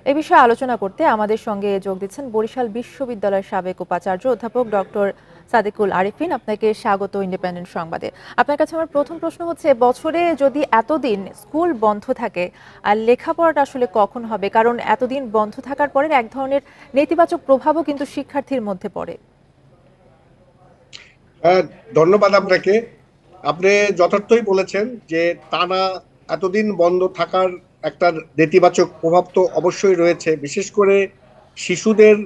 এ বিষয়ে আলোচনা করতে আমাদের সঙ্গে যোগ দিচ্ছেন বরিশাল বিশ্ববিদ্যালয়ের সাবেক উপাচার্য অধ্যাপক ডক্টর সাদেকুল আরিফিন। আপনাকে স্বাগত ইন্ডিপেন্ডেন্ট সংবাদে। আপনার কাছে আমার প্রথম প্রশ্ন হচ্ছে, বছরে যদি এতদিন স্কুল বন্ধ থাকে আর লেখাপড়াটা আসলে কখন হবে? কারণ এতদিন বন্ধ থাকার পরে এক ধরনের নেতিবাচক প্রভাবও কিন্তু শিক্ষার্থীর মধ্যে পড়ে। হ্যাঁ, ধন্যবাদ আপনাকে। আপনি যথার্থই বলেছেন যে টানা এতদিন বন্ধ থাকার একটা নেতিবাচক প্রভাব তো অবশ্যই রয়েছে, বিশেষ করে শিশুদের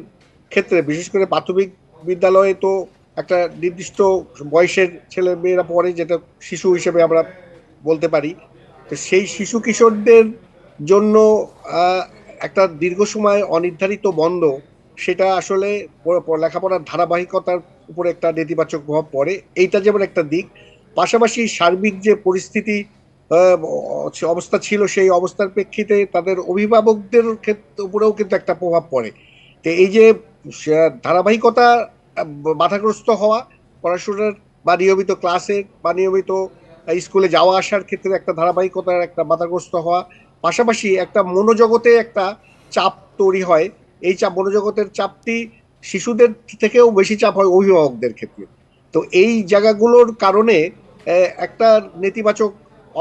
ক্ষেত্রে। বিশেষ করে প্রাথমিক বিদ্যালয়ে তো একটা নির্দিষ্ট বয়সের ছেলে মেয়েরা পড়ে, যেটা শিশু হিসেবে আমরা বলতে পারি। তো সেই শিশু কিশোরদের জন্য আহ, একটা দীর্ঘ সময় অনির্ধারিত বন্ধ, সেটা আসলে লেখাপড়ার ধারাবাহিকতার উপরে একটা নেতিবাচক প্রভাব পড়ে। এইটা যেমন একটা দিক। পাশাপাশি সার্বিক যে পরিস্থিতি আহ, অবস্থা ছিল, সেই অবস্থার প্রেক্ষিতে তাদের অভিভাবকদের ক্ষেত্রে উপরেও কিন্তু একটা প্রভাব পড়ে। তো এই যে ধারাবাহিকতা আহ, বাধাগ্রস্ত হওয়া পড়াশোনার, বা নিয়মিত ক্লাসে বা নিয়মিত স্কুলে যাওয়া আসার ক্ষেত্রে একটা ধারাবাহিকতার একটা বাধাগ্রস্ত হওয়া, পাশাপাশি একটা মনোজগতে একটা চাপ তৈরি হয়। এই চাপ, মনোজগতের চাপটি শিশুদের থেকেও বেশি চাপ হয় অভিভাবকদের ক্ষেত্রে। তো এই জায়গাগুলোর কারণে একটা নেতিবাচক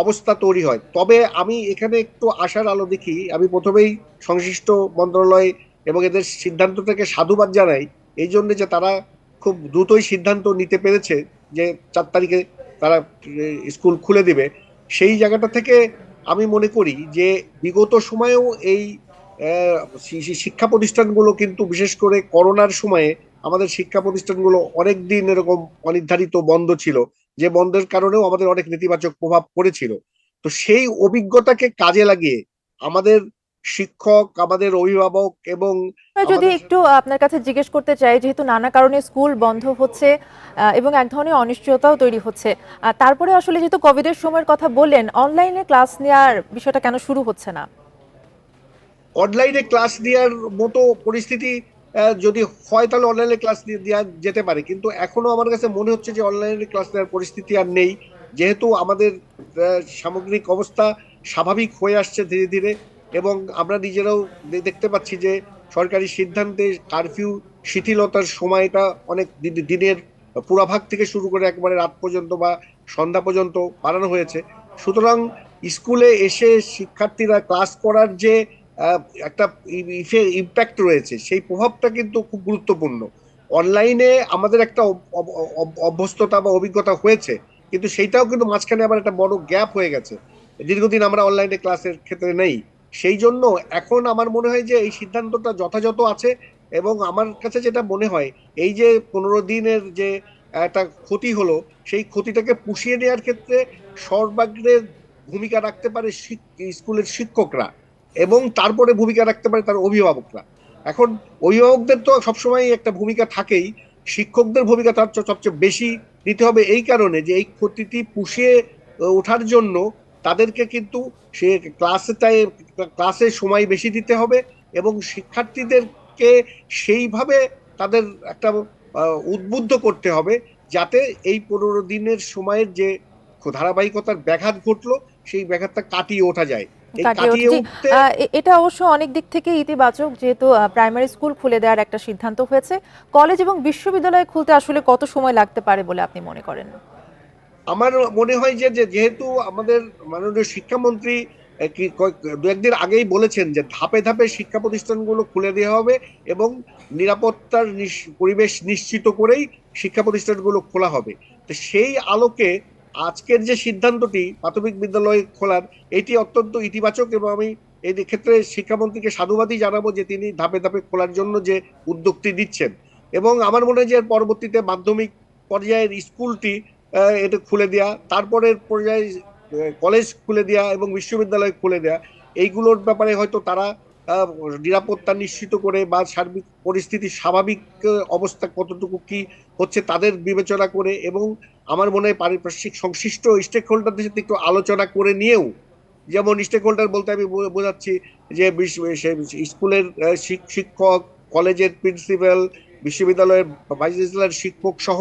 অবস্থা তৈরি হয়। তবে আমি এখানে একটু আশার আলো দেখি। আমি প্রথমেই সংশ্লিষ্ট মন্ত্রণালয় এবং এদের সিদ্ধান্ত থেকে সাধুবাদ জানাই, এই জন্য যে তারা খুব দ্রুতই সিদ্ধান্ত নিতে পেরেছে যে 4 তারিখে তারা স্কুল খুলে দিবে। সেই জায়গাটা থেকে আমি মনে করি যে বিগত সময়েও এই শিক্ষা প্রতিষ্ঠানগুলো কিন্তু, বিশেষ করে করোনার সময়ে আমাদের শিক্ষা প্রতিষ্ঠানগুলো অনেক দিন এরকম অনির্ধারিত বন্ধ ছিল, যে বন্ধের কারণেও আমাদের অনেক নেতিবাচক প্রভাব পড়েছিল। তো সেই অভিজ্ঞতাকে কাজে লাগিয়ে আমাদের শিক্ষক, আমাদের অভিভাবক এবং যদি আমাদের একটু আপনার কাছে জিজ্ঞেস করতে চাই, যেহেতু নানা কারণে স্কুল বন্ধ হচ্ছে এবং এক ধরনের অনিশ্চয়তাও তৈরি হচ্ছে, তারপরে আসলে যেহেতু কোভিডের সময়ের কথা বললেন, অনলাইনে ক্লাস নেওয়ার বিষয়টা কেন শুরু হচ্ছে না? অনলাইনে ক্লাস দেওয়ার মতো পরিস্থিতি যদি হয়, তাহলে অনলাইনে ক্লাস দেওয়া যেতে পারে, কিন্তু এখনো আমার কাছে মনে হচ্ছে যে অনলাইনে ক্লাস নেওয়ার পরিস্থিতি আর নেই। যেহেতু আমাদের সামগ্রিক অবস্থা স্বাভাবিক হয়ে আসছে ধীরে ধীরে, এবং আমরা নিজেরাও দেখতে পাচ্ছি যে সরকারি সিদ্ধান্তে কারফিউ শিথিলতার সময়টা অনেক দিনের পুরাভাগ থেকে শুরু করে একবারে রাত পর্যন্ত বা সন্ধ্যা পর্যন্ত বাড়ানো হয়েছে। সুতরাং স্কুলে এসে শিক্ষার্থীরা ক্লাস করার যে আহ, একটা ইম্প্যাক্ট রয়েছে, সেই প্রভাবটা কিন্তু খুব গুরুত্বপূর্ণ। অনলাইনে আমাদের একটা অভ্যস্ততা বা অভিজ্ঞতা হয়েছে, কিন্তু সেইটাও কিন্তু মাঝখানে আবার একটা বড় গ্যাপ হয়ে গেছে। দীর্ঘদিন আমরা অনলাইনে ক্লাসের ক্ষেত্রে নেই। সেই জন্য এখন আমার মনে হয় যে এই সিদ্ধান্তটা যথাযথ আছে। এবং আমার কাছে যেটা মনে হয়, এই যে 15 দিনের যে একটা ক্ষতি হলো, সেই ক্ষতিটাকে পুষিয়ে নেওয়ার ক্ষেত্রে সর্বাগ্রে ভূমিকা রাখতে পারে স্কুলের শিক্ষকরা, এবং তারপরে ভূমিকা রাখতে পারে তার অভিভাবকরা। এখন অভিভাবকদের তো সবসময় একটা ভূমিকা থাকেই, শিক্ষকদের ভূমিকা তার সবচেয়ে বেশি দিতে হবে, এই কারণে যে এই ক্ষতিটি পুষিয়ে ওঠার জন্য তাদেরকে কিন্তু সে ক্লাসে সময় বেশি দিতে হবে, এবং শিক্ষার্থীদেরকে সেইভাবে তাদের একটা উদ্বুদ্ধ করতে হবে, যাতে এই 15 দিনের সময়ের যে ধারাবাহিকতার ব্যাঘাত ঘটলো, সেই ব্যাঘাতটা কাটিয়ে ওঠা যায়। এই কাটিয়ে ওঠে, কাটিয়ে জি। উঠতে এটা অবশ্য অনেক দিক থেকে ইতিবাচক, যেহেতু প্রাইমারি স্কুল খুলে দেওয়ার একটা সিদ্ধান্ত হয়েছে। কলেজ এবং বিশ্ববিদ্যালয় খুলতে আসলে কত সময় লাগতে পারে বলে আপনি মনে করেন? আমার মনে হয় যে যেহেতু আমাদের মাননীয় শিক্ষামন্ত্রী দু একদিন আগেই বলেছেন যে ধাপে ধাপে শিক্ষা প্রতিষ্ঠানগুলো খুলে দেওয়া হবে, এবং নিরাপত্তার পরিবেশ নিশ্চিত করেই শিক্ষা প্রতিষ্ঠানগুলো খোলা হবে। তো সেই আলোকে আজকের যে সিদ্ধান্তটি প্রাথমিক বিদ্যালয় খোলার, এটি অত্যন্ত ইতিবাচক, এবং আমি এই ক্ষেত্রে শিক্ষামন্ত্রীকে সাধুবাদই জানাবো যে তিনি ধাপে ধাপে খোলার জন্য যে উদ্যোগটি দিচ্ছেন। এবং আমার মনে হয় যে এর পরবর্তীতে মাধ্যমিক পর্যায়ের স্কুলটি এটা খুলে দেয়া, তারপরের পর্যায়ে কলেজ খুলে দেয়া এবং বিশ্ববিদ্যালয় খুলে দেয়া, এইগুলোর ব্যাপারে হয়তো তারা আহ, নিরাপত্তা নিশ্চিত করে, বা সার্বিক পরিস্থিতি স্বাভাবিক অবস্থা কতটুকু কি হচ্ছে তাদের বিবেচনা করে, এবং আমার মনে হয় পারিপার্শ্বিক সংশ্লিষ্ট স্টেক হোল্ডারদের সাথে একটু আলোচনা করে নিয়েও, যেমন স্টেক হোল্ডার বলতে আমি বোঝাচ্ছি যে স্কুলের শিক্ষক, কলেজের প্রিন্সিপাল, বিশ্ববিদ্যালয়ের ভাইস চ্যান্সেলর, শিক্ষক সহ,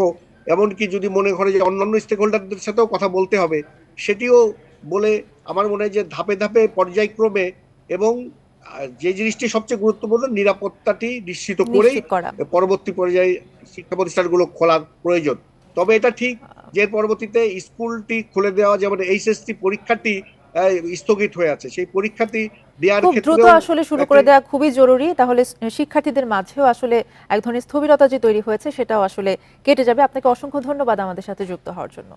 এমনকি যদি মনে করে যে অন্যান্য স্টেক হোল্ডারদের সাথেও কথা বলতে হবে, সেটিও বলে আমার মনে হয় যে ধাপে ধাপে পর্যায়ক্রমে এবং যে জিনিসটি সবচেয়ে গুরুত্বপূর্ণ, নিরাপত্তাটি নিশ্চিত করেই নিশ্চিত করা। পরবর্তী পর্যায়ে শিক্ষা প্রতিষ্ঠানগুলো খোলার প্রয়োজন। তবে এটা ঠিক যে এর পরবর্তীতে স্কুলটি খুলে দেওয়া, যেমন এইচএসসি পরীক্ষাটি স্থগিত হয়ে আছে, সেই পরীক্ষাটি দেওয়ার খুব দ্রুত ক্ষেত্রেও আসলে শুরু একটি করে দেওয়া খুবই জরুরি, তাহলে শিক্ষার্থীদের মাঝেও আসলে এক ধরনের স্থবিরতা যে তৈরি হয়েছে সেটাও আসলে কেটে যাবে। আপনাকে অসংখ্য ধন্যবাদ আমাদের সাথে যুক্ত হওয়ার জন্য।